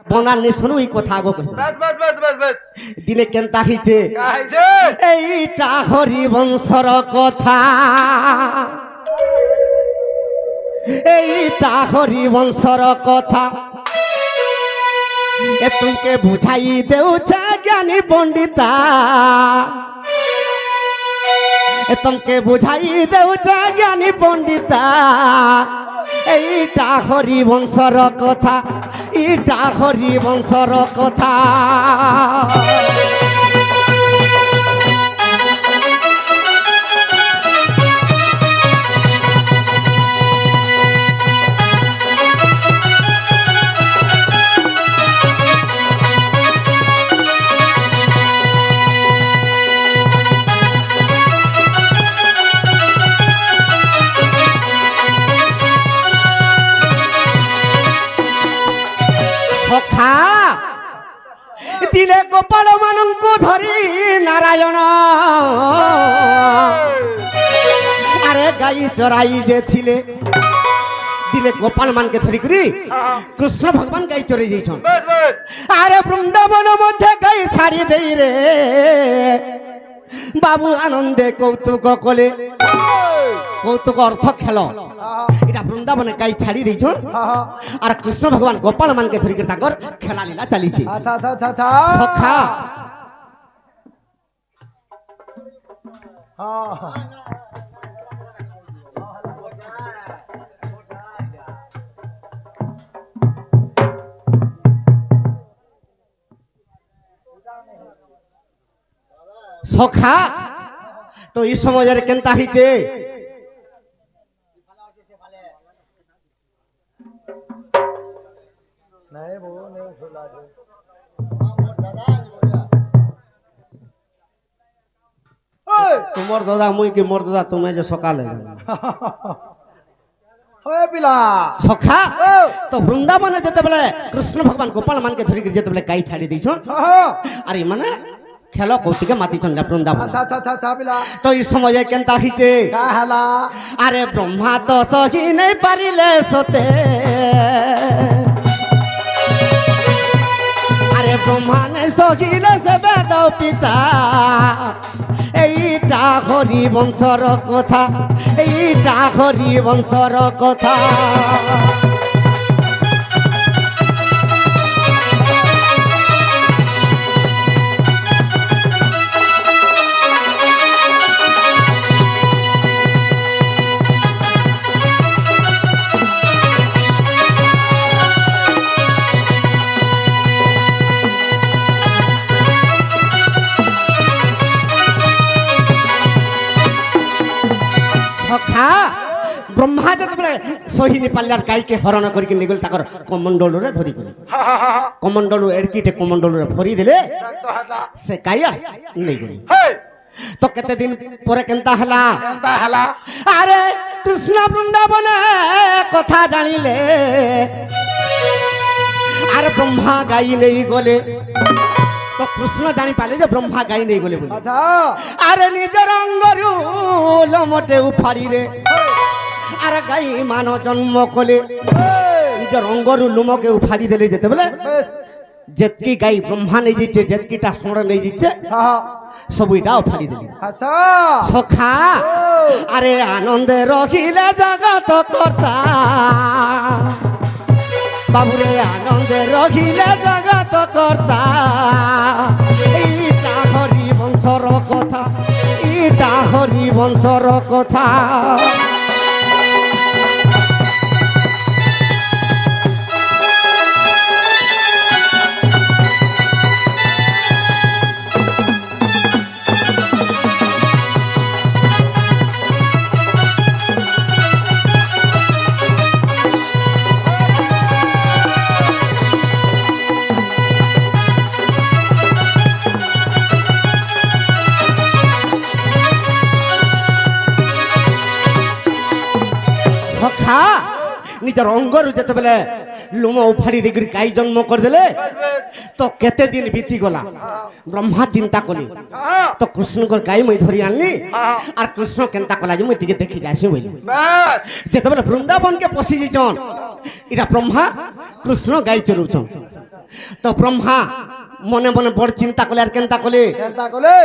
বনানি শুনু এই কথা আগ बस बस बस बस बस দিনে কেনতা হইছে काहे এইটা হরি বংশর কথা এইটা হরি বংশর কথা এ তুমকে বুঝাই দেউছে জ্ঞানী পণ্ডিতা এ তুমকে বুঝাই দেউছে জ্ঞানী পণ্ডিতা এইটা হরি বংশর কথা এইটা হরি বংশর কথা দিলে গোপাল মানଙ୍କୁ ধরি নারায়ণ আরে গাই চরাই যে থিলে দিলে গোপাল মানকে ধরি করি কৃষ্ণ ভগবান গাই চরে যাইছন बस बस আরে বৃন্দাবন মধ্যে গাই ছাড়ি দেই রে বাবু আনন্দে কৌতুক কলে কৌতুক অর্থ খেল এটা বৃন্দাবনে গাই ছাড়ি দিয়েছন আর কৃষ্ণ ভগবান গোপাল মানকে ধরি করে তাকর খেলা লীলা চালিছে अच्छा अच्छा अच्छा अच्छा সখা हां সখা তো এই সময়ের কেনতা হইছে नहीं वो नहीं खुला है ओए তোমার দাদা মুই কি মোর দাদা তুমি যে সকালে ओए पिला সখা ओ তো বৃন্দাবনে যেতে বলে কৃষ্ণ ভগবান গোপাল মানকে ধরি করে যেতে বলে গাই ছাড়ি দিয়েছন हां আর এই মানে খেলা কৌতুকে মাতিছন না বৃন্দাবন अच्छा अच्छा अच्छा अच्छा पिला তো এই সময়ে কেনতা হইছে का हला আরে ব্রহ্মা তো সহি নাই পারিলে সতে আরে ব্রহ্মা নাই সহিলে সে বেদ পিতা এইটা হরি বংশর কথা এইটা হরি বংশর কথা সখা ব্রহ্মা যেতবে সহিনি পাল্লার গাইকে হরণ করিকি নিগল তাকর কমণ্ডলরে ধরি করে हां কমণ্ডলু এড়কিটে কমণ্ডলরে ভরি দিলে तो हला সে গাইয়া নেই গলি हे তো কেতে দিন পরে কেনতা হলা केनता हला আরে কৃষ্ণ বৃন্দাবনে কথা জানিলে আর ব্রহ্মা গাই নেই গলে তো কৃষ্ণ জানি পালে যে ব্রহ্মা গাই নেই গলে বলে अच्छा আরে নিজের অঙ্গরু লমটে উফাড়ি রে আর গাই মান জন্ম কলে নিজের অঙ্গরু লুমকে উফাড়ি দেলে যেতে বলে যেতকি গাই ব্রহ্মা নেই যাচ্ছে যেতকিটা সোঁড় নেই যাচ্ছে हां সবইটা উফাড়ি দেলি अच्छा সখা আরে আনন্দে রহিলে জগত কর্তা বাবুরে আনন্দে রহিলে জগত কর্তা এইটা হরি বংশর কথা এইটা হরি বংশর কথা সখা নিজের অঙ্গরু যেতবেলে লুম উফাড়ি দেখিকি গাই জন্ম করেদেলে তো কেতে দিন বিতি গলা ব্রহ্মা চিন্তা কলি তো কৃষ্ণকর গাই মুই ধরি আনলি আর কৃষ্ণ কেনতা কলা যে মুই টিকে দেখি যাইছি বলি बस যেতবেলে বৃন্দাবনকে পশি যাইছন এটা ব্রহ্মা কৃষ্ণ গাই চলুছন তো ব্রহ্মা মনে মনে বড় চিন্তা করলে আর কেনতা করলে কেনতা কলে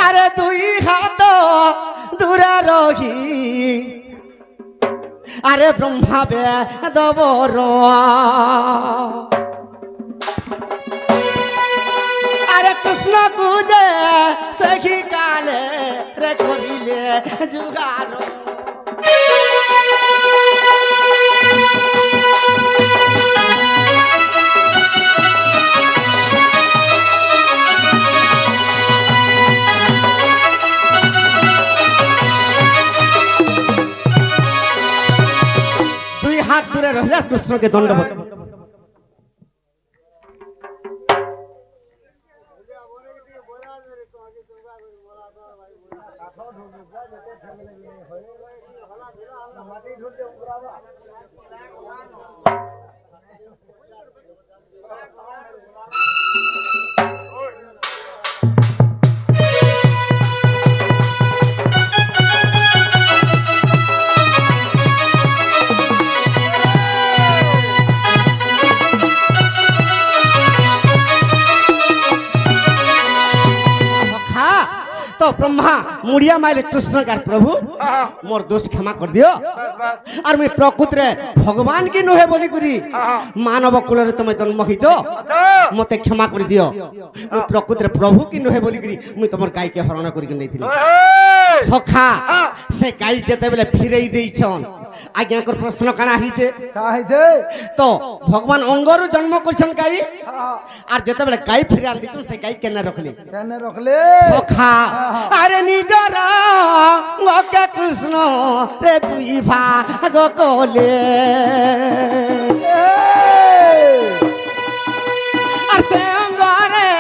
আরে দুই হাত দূরে রহি আরে ব্রহ্মা বেদবর আরে কৃষ্ণ কুজে সখী কালে রে করিলে জুগার দুই হাত দূরে রহিলে কৃষ্ণকে দণ্ডবোধ तो ब्रह्मा मुड़िया माइले कृष्ण कार प्रभु मोर दोष क्षमा कर दियो और मैं प्रकृत रे भगवान की नुहे बोली करी मानव कुल रे तुम जन्म हिचो मते क्षमा कर दियो मैं प्रकृत रे प्रभु की नुहे बोली करी मैं तुमर गाय के हरण करी नै थिली सखा से गाय जेते बेले फिरई देइछन आज्ञा कर प्रश्न काना हिचे का है जे तो भगवान अंगरु जन्म करछन गाय और जेते बेले गाय फिरा दिछन से गाय केना रखले केने रखले सखा अरे निजर गके कृष्ण रे दुई भाग कोले और से अंगरे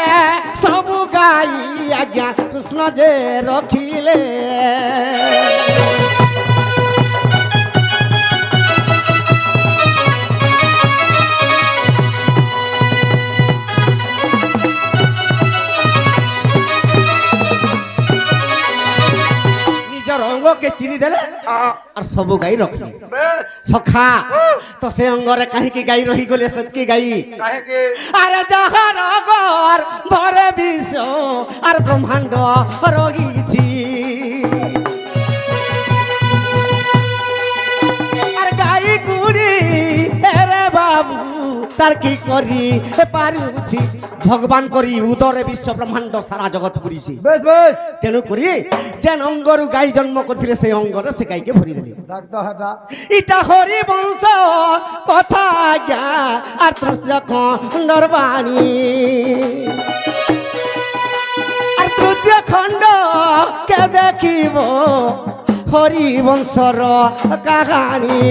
सब गाई आज्ञा कृष्ण जे रखिले अंग के चिनी देले और सब गाई रखले सखा तो से अंगरे कहीं की गाई रही गले सतकी गाई अरे जहर अगर भरे विश्व और ब्रह्मांड रही छी और गाई गुड़ी रे बाबू तार की करी पारुछि भगवान करी उदरे विश्व ब्रह्मांड सारा जगत पुरी छी बस बस तेणु करी जेन अंगरु गाई जन्म करथिले से अंगर से गाई के भरी देली डाक्टर हटा इटा हरि वंश कथा आज्ञा आर तृतीय खंडर बाणी आर तृतीय खंड के देखिबो हरि वंशर कहानी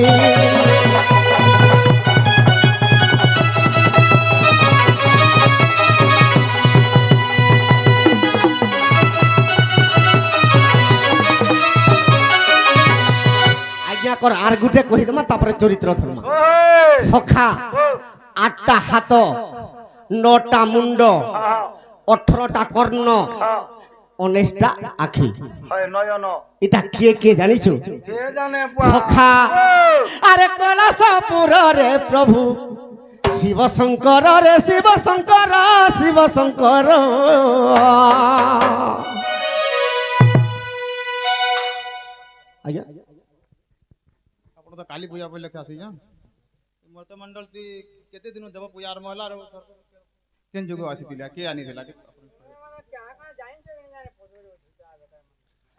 कर आर गुटे कहि दमा तापर चरित्र धर्म सखा 8टा हाथ 9टा मुंड 18टा कर्ण 19टा आखि नयन इटा किए किए जानिछु जे जाने सखा अरे कैलासपुर रे प्रभु शिव शंकर रे शिव शंकर शिव शंकर आज्ञा तो काली पूजा पहले आसी जान मर्त मंडल ती केते दिन देव पूजा आरंभ होला रो केन जुग आसी दिला के आनी दिला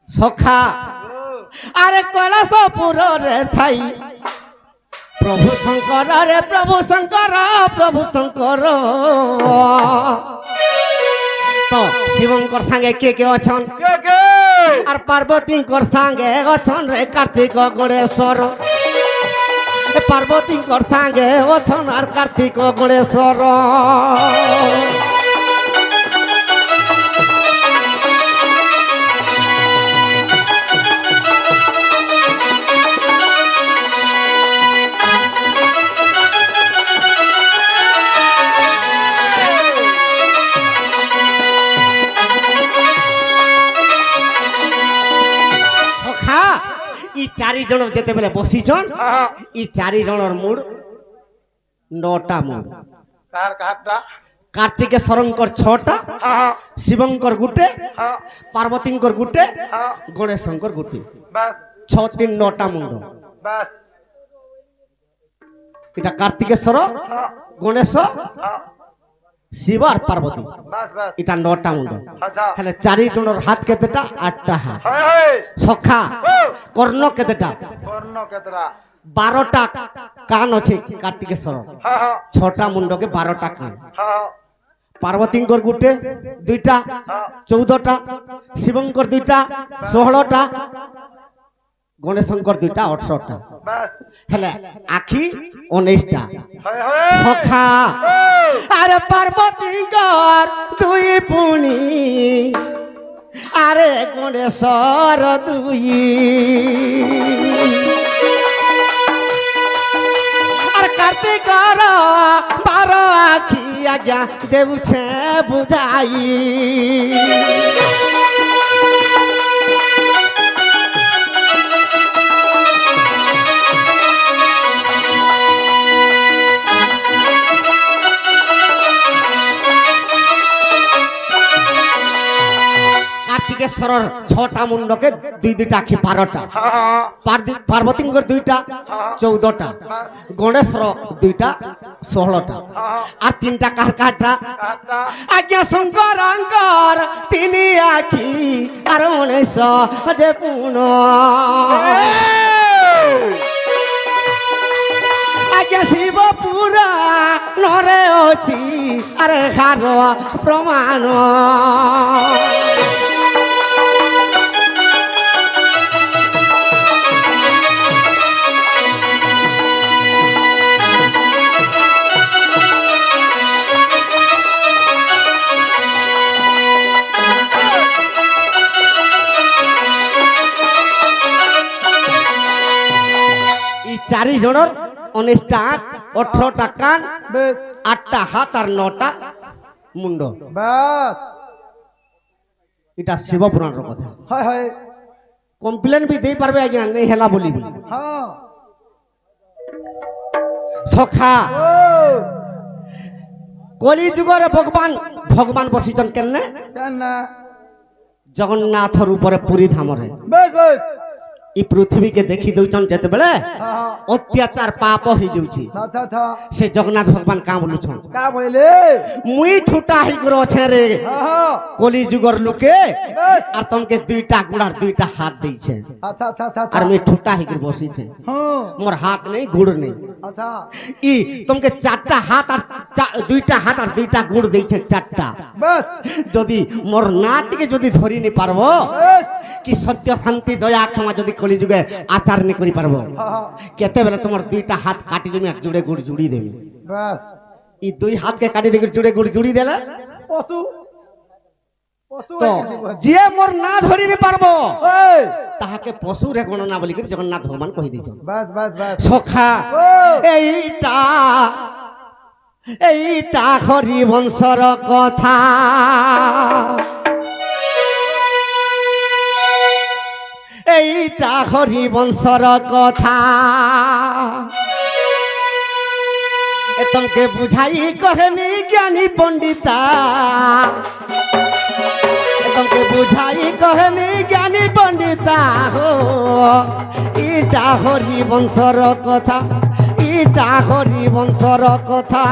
सखा अरे कैलासपुर रे थाई प्रभु शंकर रे प्रभु शंकर प्रभु शंकर तो शिवंकर संगे के अछन और पार्वती कर संगे अछन रे कार्तिक गणेश्वर पार्वती कर संगे अछन और कार्तिक गणेश्वर चारि जन जेते बेले बसीछन ई चारि जनर मूड 9टा मूड কার কারটা কার্তিকেশ্বরঙ্কর ছটা, হ্যাঁ শিবঙ্কর গুটে, হ্যাঁ পার্বতীঙ্কর গুটে, হ্যাঁ গণেশঙ্কর গুটে, বাস 6 3 9টা মুন্ড। বাস এটা কার্তিকেশ্বর, হ্যাঁ গণেশ, হ্যাঁ শিব আর পার্বতী, বাস বাস এটা 9টা মুন্ড। আচ্ছা হেলে 4 জনের হাত কেতেটা? 8টা হাত। হয় হয় সখা কর্ণ কেতেটা? কর্ণ কেতরা 12টা কান আছে কার্তিকেশ্বর, হ্যাঁ হ্যাঁ 6টা মুন্ডকে 12টা কান। হ্যাঁ পার্বতীঙ্কর গুটে 2টা 14টা, শিবঙ্কর 2টা 16টা, গণেশঙ্কর 2টা 18টা। বাস হেলে আখি 19টা। হয় হয় সখা আরে পার্বতীঙ্কর 2 পুনি, আরে গণেশর 2, আর কার্তিকর 12 আখি আজ্ঞা দেউছে বুঝাই। কার্তিকেশ্বরর 6টা মুন্ডকে 2 আখি 12টা, হ্যাঁ পার্বতীঙ্কর 2টা 14টা, গণেশর 2টা 16টা, আর 3টা কার কারটা? কারটা আজ্ঞা শঙ্করাঙ্কর 3 আখি আর 19 যে পুন। আজ্ঞা শিব পুরা নরে অছি আরে হার প্রমাণ। এই 4 জনের 19টা হাত, 18টা কান, বেশ 8টা হাত আর 9টা মুন্ড। বাস এটা শিবপুরাণের কথা। হয় হয় কমপ্লেন বি দেই পারবে আজ্ঞা, নেই হেলা বলিবি। হ্যাঁ সখা ও কলি যুগরে ভগবান বসিছেন কেনে? কেন না জগন্নাথর উপরে পুরী ধামরে বেশ বেশ এই পৃথিবীকে দেখি দৌছন যেতেবেলে হ্যাঁ অত্যাচার পাপ হয়ে যাଉଛି। আচ্ছা আচ্ছা সে জগন্নাথ ভগবান কাঁ বলুছন? কা বইলে মুই ঠুটা হইগর অছে রে হ্যাঁ কলি যুগর লোকে, বেশ আর তমকে 2টা গুড়ার 2টা হাত দিয়েছে, আচ্ছা আচ্ছা আচ্ছা আর মুই ঠুটা হইগর বসিছে। হ্যাঁ মোর হাত নেই, গুড় নেই। আচ্ছা ই তোমাকে 4টা হাত আর 2টা হাত আর 2টা গুড় দিয়েছে 4টা। বেশ যদি মোর নাটিকে যদি ধরি নি পারবো, বেশ কি সত্য শান্তি দয়া ক্ষমা যদি কলি যুগে আচার নি করি পারবো, হ্যাঁ কেতেবেলে তোমার 2টা হাত কাটি দেবি আর জুড়ে গুড় জুড়ি দেবি। বেশ এই 2 হাতকে কাটি দেখি জুড়ে গুড় জুড়ি দিলে পশু পশু তো যে মোর না ধরি নি পারবো এই তাহাকে পশু রে গণনা বলি করে জগন্নাথ ভগবান কহি দিয়েছেন। বাস বাস বাস সখা ও এইটা হরি বংশর কথা, এইটা হরি বংশর কথা, তোমাকে বুঝাই কহেমি জ্ঞানী পণ্ডিতা, তোমাকে বুঝাই কহেমি জ্ঞানী পণ্ডিতা হো। ইটা হরি বংশর কথা, ইটা হরি বংশর কথা।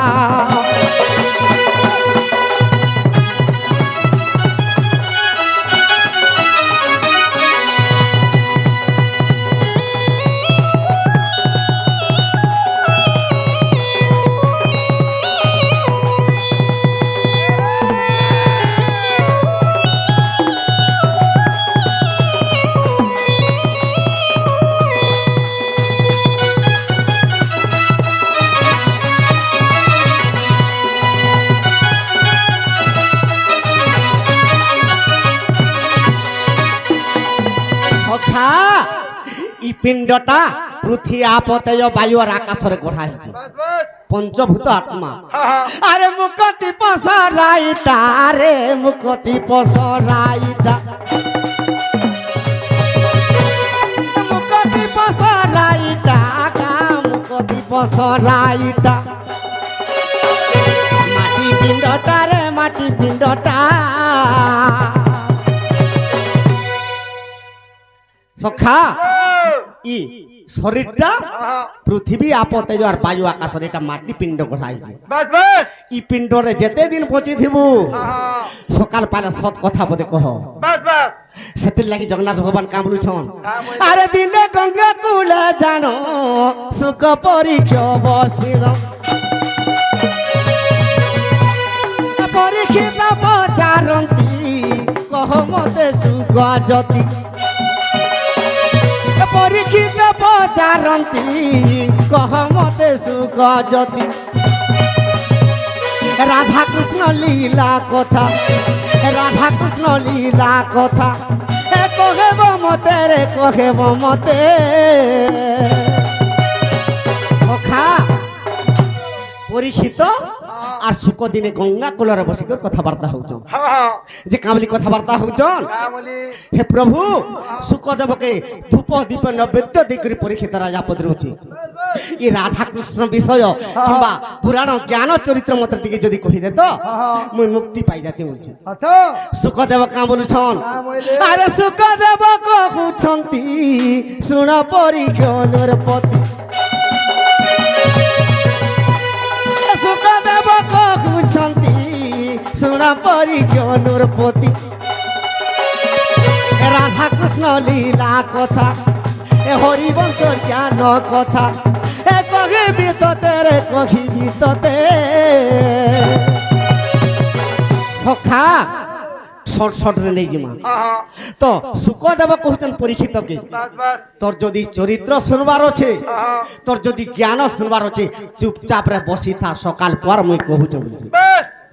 সখা ই পিণ্ডটা পৃথিবী আপতয় বায়ু আর আকাশরে গড়া হয়েছে, বাস বাস পঞ্চভূত আত্মা। হ্যাঁ আরে মুকতি পসরাইটা, রে মুকতি পসরাইটা, মুকতি পসরাইটা, মুকতি পসরাইটা। পিণ্ডটা রে মাটি পিণ্ডটা সখা ই শরীরটা পৃথিবী আপতেজ আর বায়ু আকাশর এটা মাটি পিণ্ড গড়াইছে বাস বাস ই পিণ্ডরে যেতে দিন পচিথিবু সকাল পালে সৎ কথা বদে কহ বাস বাস সেতির লাগি জগন্নাথ ভগবান কামড়ুছন আরে দিনে গঙ্গা কুলে জানো সুখ পরীক্ষ বসির পরীক্ষিত পচারন্তি কহ মতে সুখ জ্যোতি পরীক্ষিত পচারন্তি কহ মতে সুখ জ্যোতি রাধা কৃষ্ণ লীলা কথা রাধা কৃষ্ণ লীলা কথা এ কহেব মতে রে কহেব মতে সখা পরীক্ষিত আর সুখ দিনে গঙ্গা কূলরে বসিকর কথাবার্তা হউছন যে কামলি কথাবার্তা হউছন হে প্রভু সুখদেবকে ধূপ দীপ নৈবেদ্য ଦେଇକରି পরীক্ষিত রাজা পদরুছি ই রাধা কৃষ্ণ বিষয় কিংবা পুরাণ জ্ঞান চরিত্র মতে টিকে যদি কহিদে তো মুই মুক্তি পাই যাতে বলছি আচ্ছা সুখদেব কাঁ বলুছন আরে সুখদেব কহুছন্তি শুণ পরীক্ষ নরপতি সুখদেব কহুছন্তি শুণ পরীক্ষ নরপতি রাধা কৃষ্ণ লীলা কথা এ হরিবংশর জ্ঞান কথা এ কহিবি তোতে রে কহিবি তোতে সখা শর্ট শর্ট রে নেই জিমা তো সুখদেব কহুছন পরীক্ষিত কে তোর যদি চরিত্র শুনবার আছে তোর যদি জ্ঞান শুনবার আছে চুপচাপ রে বসি থা সকাল পর মুই কহুছ বলছি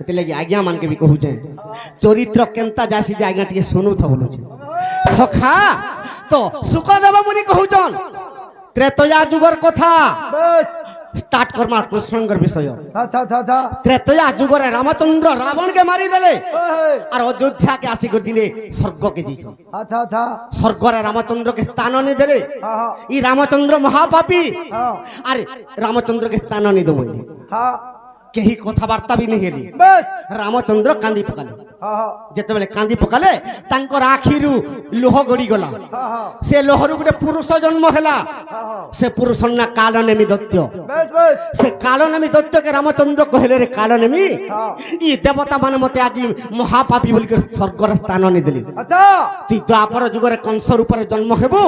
ସେଥିଲାଗି ଆଜ୍ଞା ମାନକେ ବି କହୁଛେ ଚରିତ୍ର କେନ୍ତା ଯାସି ଯେ ଆଜ୍ଞା ଟିକେ ଶୁଣୁଥ ବୋଲୁଛେ ସଖା ତ ସୁଖଦେବ ମୁନି କହୁଛନ୍ ତ୍ରେତୟା ଯୁଗର କଥା ଷ୍ଟାର୍ଟ କରମା କୃଷ୍ଣଙ୍କର ବିଷୟ আচ্ছা আচ্ছা আচ্ছা ত্রেতয়া যুগরে রামচন্দ্র রাবণকে মারি দেলে আর অযোধ্যাকে আসি করে দিনে স্বর্গকে দিয়েছ আচ্ছা আচ্ছা স্বর্গরে রামচন্দ্রকে স্থান নি দেলে হ্যাঁ ই রামচন্দ্র মহাপাপী হ্যাঁ আর রামচন্দ্রকে স্থান নি দমই হ্যাঁ কেহি কথাবার্তা ବି नहीं हेली বাস রামচন্দ্র কান্দি পকালে হ্যাঁ হ্যাঁ যেତେବେଳେ কান্দি পকালে ତାଙ୍କର ଆଖିରୁ ଲୁହ ଗଡ଼ି ଗଲା হ্যাঁ হ্যাঁ ସେ ଲୁହରୁ ଗୋଟେ ପୁରୁଷ ଜନ୍ମ ହେଲା হ্যাঁ ସେ ପୁରୁଷ ନା କାଳନେମି ଦୈତ୍ୟ বাস বাস ସେ କାଳନେମି ଦୈତ୍ୟକେ ରାମଚନ୍ଦ୍ର କହିଲେ ରେ କାଳନେମି ଇ ଦେବତା ମାନେ ମତେ ଆଜି ମହାପାପୀ ବୋଲିକରି ସ୍ୱର୍ଗର ସ୍ଥାନ ନେଇଦେଲି আচ্ছা তুই ଦ୍ୱାପର ଯୁଗରେ କଂସ ରୂପରେ ଜନ୍ମ ହେବୁ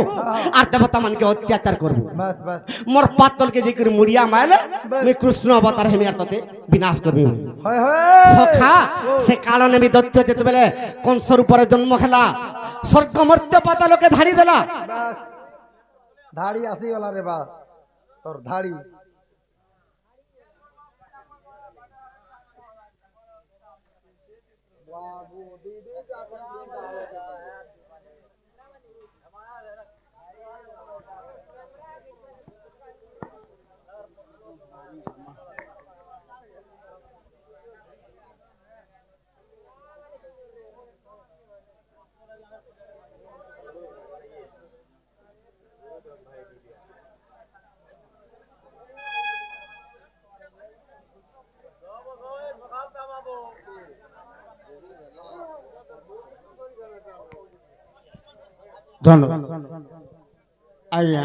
আর ଦେବତା ମାନକେ ଅତ୍ୟାଚାର করবু বাস বাস মোর পাতলকে যেকরি মুড়িয়া মাইলে আমি কৃষ্ণ অবতার হেমি আর তোতে বিনাশ করবি হয় হয় সখা সে কালনেমি দৈত্য যেতবেলে কংস রূপরে জন্ম খেলা স্বর্গ মর্ত্য পাতালকে ধাড়ি দেলা বাস ধাড়ি আসি গলা রে বাস তোর ধাড়ি ধন্যবাদ আଜ୍ଞା